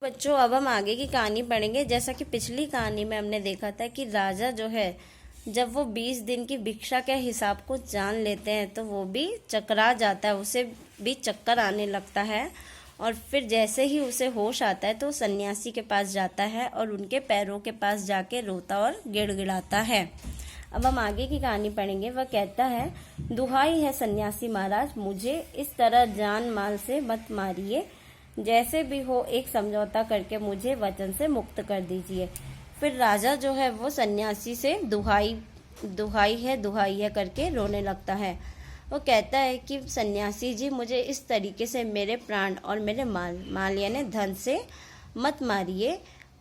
बच्चों, अब हम आगे की कहानी पढ़ेंगे। जैसा कि पिछली कहानी में हमने देखा था कि राजा जो है, जब वो 20 दिन की भिक्षा के हिसाब को जान लेते हैं तो वो भी चकरा जाता है, उसे भी चक्कर आने लगता है। और फिर जैसे ही उसे होश आता है तो सन्यासी के पास जाता है और उनके पैरों के पास जाके रोता और गिड़गिड़ाता है। अब हम आगे की कहानी पढ़ेंगे। वह कहता है, दुहाई है सन्यासी महाराज, मुझे इस तरह जान माल से मत मारिए, जैसे भी हो एक समझौता करके मुझे वचन से मुक्त कर दीजिए। फिर राजा जो है वो सन्यासी से दुहाई है करके रोने लगता है। वो कहता है कि सन्यासी जी, मुझे इस तरीके से मेरे प्राण और मेरे माल यानी धन से मत मारिए।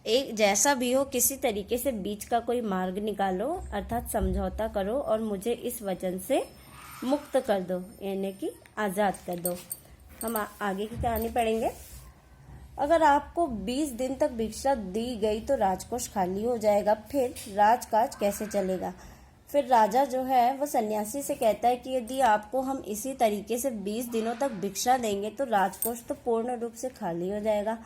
एक जैसा भी हो किसी तरीके से बीच का कोई मार्ग निकालो, अर्थात समझौता करो और मुझे इस वचन से मुक्त कर दो, यानी कि आज़ाद कर दो। हम आगे की कहानी पढ़ेंगे। अगर आपको 20 दिन तक भिक्षा दी गई तो राजकोष खाली हो जाएगा, फिर राजकाज कैसे चलेगा। फिर राजा जो है वो सन्यासी से कहता है कि यदि आपको हम इसी तरीके से 20 दिनों तक भिक्षा देंगे तो राजकोष तो पूर्ण रूप से खाली हो जाएगा,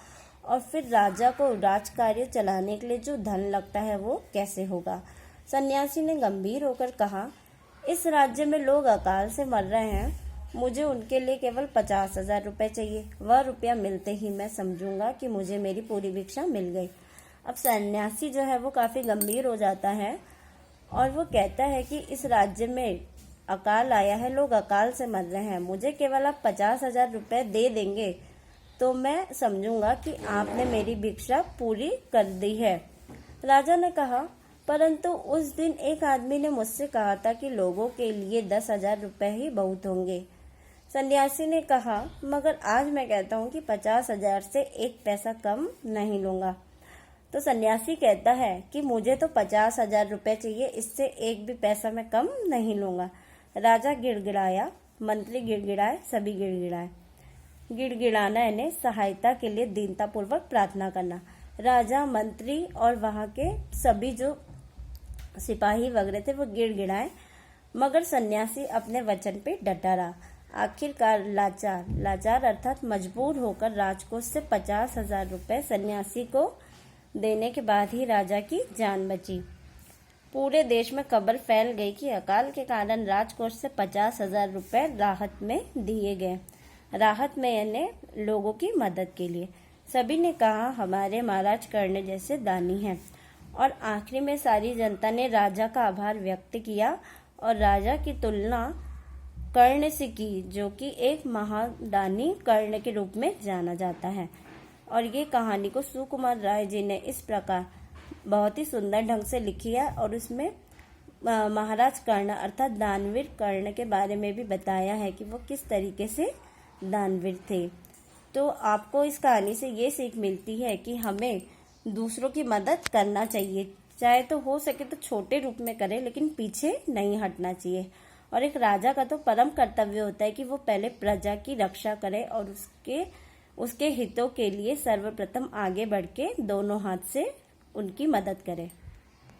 और फिर राजा को राजकार्य चलाने के लिए जो धन लगता है वो कैसे होगा। सन्यासी ने गंभीर होकर कहा, इस राज्य में लोग अकाल से मर रहे हैं, मुझे उनके लिए केवल 50,000 रुपये चाहिए। वह रुपया मिलते ही मैं समझूंगा कि मुझे मेरी पूरी भिक्षा मिल गई। अब सन्यासी जो है वो काफ़ी गंभीर हो जाता है और वो कहता है कि इस राज्य में अकाल आया है, लोग अकाल से मर रहे हैं, मुझे केवल आप 50,000 रुपये दे देंगे तो मैं समझूंगा कि आपने मेरी भिक्षा पूरी कर दी है। राजा ने कहा, परंतु उस दिन एक आदमी ने मुझसे कहा था कि लोगों के लिए 10,000 रुपये ही बहुत होंगे। सन्यासी ने कहा, मगर आज मैं कहता हूँ कि 50,000 से एक पैसा कम नहीं लूंगा। तो सन्यासी कहता है कि मुझे तो 50,000 रुपये चाहिए, इससे एक भी पैसा मैं कम नहीं लूंगा। राजा गिड़गिड़ाया, मंत्री गिड़गिड़ाए, सभी गिड़गिड़ाए। गिड़गिड़ाना यानी सहायता के लिए दीनतापूर्वक प्रार्थना करना। राजा, मंत्री और वहाँ के सभी जो सिपाही वगैरह थे वो गिड़गिड़ाए, मगर सन्यासी अपने वचन पे डटा रहा। आखिरकार लाचार अर्थात मजबूर होकर राजकोष से 50,000 रुपये सन्यासी को देने के बाद ही राजा की जान बची। पूरे देश में खबर फैल गई कि अकाल के कारण राजकोष से 50,000 रुपये राहत में दिए गए। राहत में यानी लोगों की मदद के लिए। सभी ने कहा, हमारे महाराज कर्ण जैसे दानी हैं। और आखिरी में सारी जनता ने राजा का आभार व्यक्त किया और राजा की तुलना कर्ण से की, जो कि एक महादानी कर्ण के रूप में जाना जाता है। और ये कहानी को सुकुमार राय जी ने इस प्रकार बहुत ही सुंदर ढंग से लिखी है और उसमें महाराज कर्ण अर्थात दानवीर कर्ण के बारे में भी बताया है कि वो किस तरीके से दानवीर थे। तो आपको इस कहानी से ये सीख मिलती है कि हमें दूसरों की मदद करना चाहिए, चाहे तो हो सके तो छोटे रूप में करें, लेकिन पीछे नहीं हटना चाहिए। और एक राजा का तो परम कर्तव्य होता है कि वो पहले प्रजा की रक्षा करे और उसके हितों के लिए सर्वप्रथम आगे बढ़ के दोनों हाथ से उनकी मदद करे।